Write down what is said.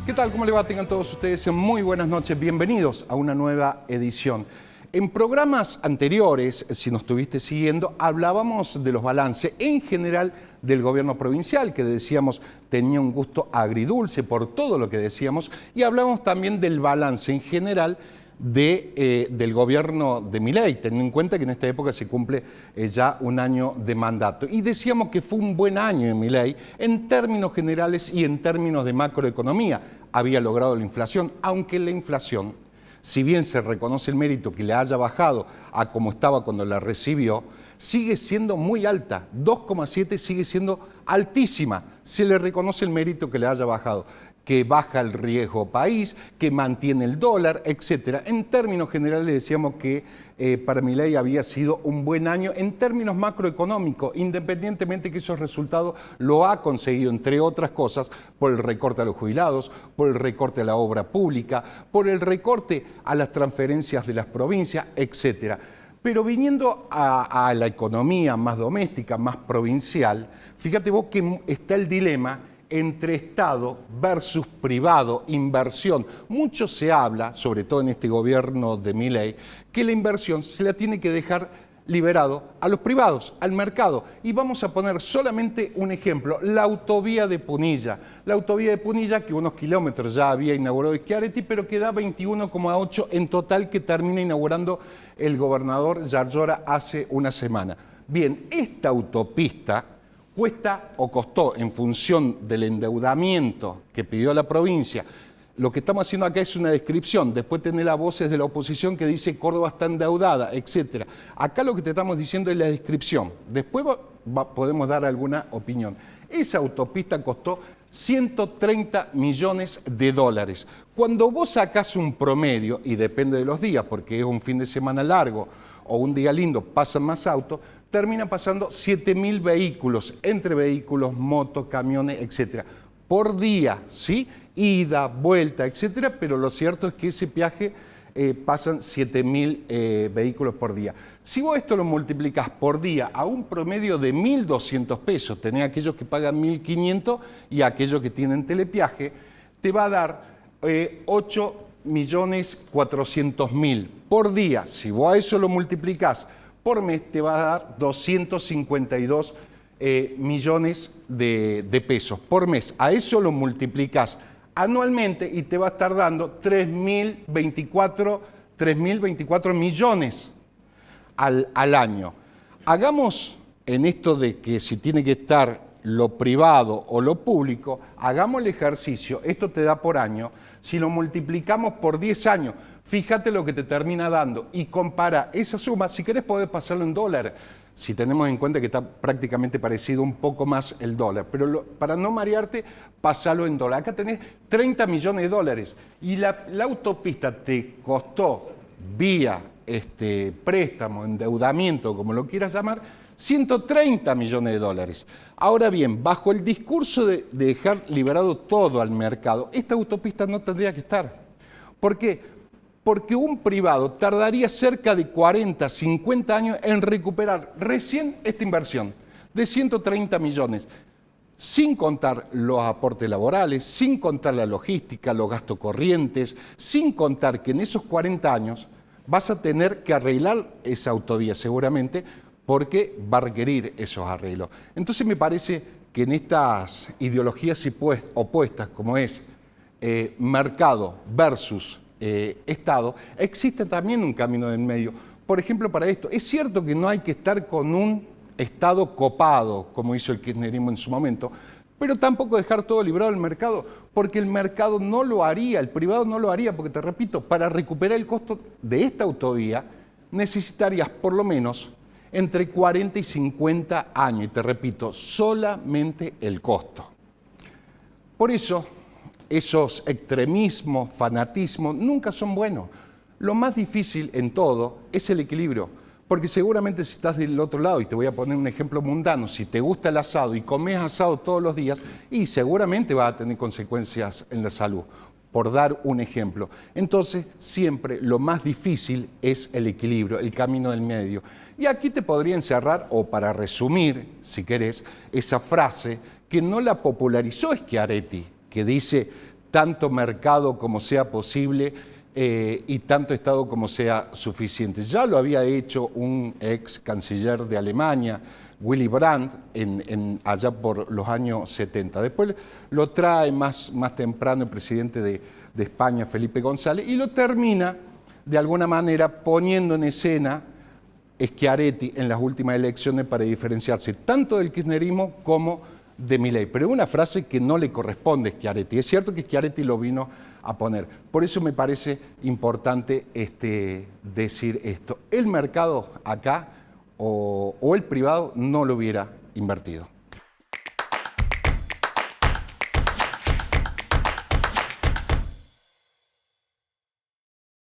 ¿Qué tal? ¿Cómo le va? Tengan todos ustedes muy buenas noches. Bienvenidos a una nueva edición. En programas anteriores, si nos estuviste siguiendo, hablábamos de los balances en general del gobierno provincial, que decíamos tenía un gusto agridulce por todo lo que decíamos, y hablábamos también del balance en general del gobierno de Milei, teniendo en cuenta que en esta época se cumple ya un año de mandato. Y decíamos que fue un buen año en Milei en términos generales y en términos de macroeconomía. Había logrado la inflación, aunque la inflación, si bien se reconoce el mérito que le haya bajado a como estaba cuando la recibió, sigue siendo muy alta. 2,7 sigue siendo altísima. Se le reconoce el mérito que le haya bajado, que baja el riesgo país, que mantiene el dólar, etc. En términos generales decíamos que para Milei había sido un buen año en términos macroeconómicos, independientemente que esos resultados lo ha conseguido, entre otras cosas, por el recorte a los jubilados, por el recorte a la obra pública, por el recorte a las transferencias de las provincias, etc. Pero viniendo a la economía más doméstica, más provincial, fíjate vos que está el dilema entre Estado versus privado, inversión. Mucho se habla, sobre todo en este gobierno de Milei, que la inversión se la tiene que dejar liberado a los privados, al mercado. Y vamos a poner solamente un ejemplo, la autovía de Punilla. La autovía de Punilla, que unos kilómetros ya había inaugurado Schiaretti, pero que da 21,8 en total que termina inaugurando el gobernador Yarlora hace una semana. Bien, esta autopista cuesta o costó, en función del endeudamiento que pidió la provincia. Lo que estamos haciendo acá es una descripción, después tenés las voces de la oposición que dice Córdoba está endeudada, etc. Acá lo que te estamos diciendo es la descripción, después podemos dar alguna opinión. Esa autopista costó 130 millones de dólares. Cuando vos sacás un promedio, y depende de los días, porque es un fin de semana largo o un día lindo, pasan más autos, termina pasando 7.000 vehículos, entre vehículos, motos, camiones, etcétera, por día, ¿sí? Ida, vuelta, etcétera, pero lo cierto es que ese viaje pasan 7.000 vehículos por día. Si vos esto lo multiplicás por día a un promedio de 1.200 pesos, tenés aquellos que pagan 1.500 y aquellos que tienen telepiaje, te va a dar 8.400.000 por día. Si vos a eso lo multiplicás por mes, te va a dar 252 millones de pesos por mes. A eso lo multiplicas anualmente y te va a estar dando 3.024 millones al año. Hagamos en esto de que si tiene que estar lo privado o lo público, hagamos el ejercicio, esto te da por año, si lo multiplicamos por 10 años, fíjate lo que te termina dando y compara esa suma, si querés podés pasarlo en dólar, si tenemos en cuenta que está prácticamente parecido un poco más el dólar, pero para no marearte, pasalo en dólar. Acá tenés 30 millones de dólares y la autopista te costó vía préstamo, endeudamiento, como lo quieras llamar, 130 millones de dólares. Ahora bien, bajo el discurso de dejar liberado todo al mercado, esta autopista no tendría que estar. ¿Por qué? Porque un privado tardaría cerca de 40, 50 años en recuperar recién esta inversión de 130 millones, sin contar los aportes laborales, sin contar la logística, los gastos corrientes, sin contar que en esos 40 años vas a tener que arreglar esa autovía seguramente porque va a requerir esos arreglos. Entonces me parece que en estas ideologías opuestas como es mercado versus Estado, existe también un camino en medio. Por ejemplo, para esto, es cierto que no hay que estar con un Estado copado, como hizo el kirchnerismo en su momento, pero tampoco dejar todo librado al mercado, porque el mercado no lo haría, el privado no lo haría, porque te repito, para recuperar el costo de esta autovía necesitarías por lo menos entre 40 y 50 años, y te repito, solamente el costo. Por eso, esos extremismos, fanatismos, nunca son buenos. Lo más difícil en todo es el equilibrio, porque seguramente si estás del otro lado, y te voy a poner un ejemplo mundano, si te gusta el asado y comes asado todos los días, y seguramente va a tener consecuencias en la salud, por dar un ejemplo. Entonces, siempre lo más difícil es el equilibrio, el camino del medio. Y aquí te podría encerrar, o para resumir, si querés, esa frase que no la popularizó Schiaretti, que dice tanto mercado como sea posible y tanto Estado como sea suficiente. Ya lo había hecho un ex canciller de Alemania, Willy Brandt, allá por los años 70. Después lo trae más temprano el presidente de España, Felipe González, y lo termina de alguna manera poniendo en escena Schiaretti en las últimas elecciones para diferenciarse tanto del kirchnerismo como de Milei. Pero es una frase que no le corresponde a Schiaretti. Es cierto que Schiaretti lo vino a poner. Por eso me parece importante decir esto. El mercado acá o el privado no lo hubiera invertido.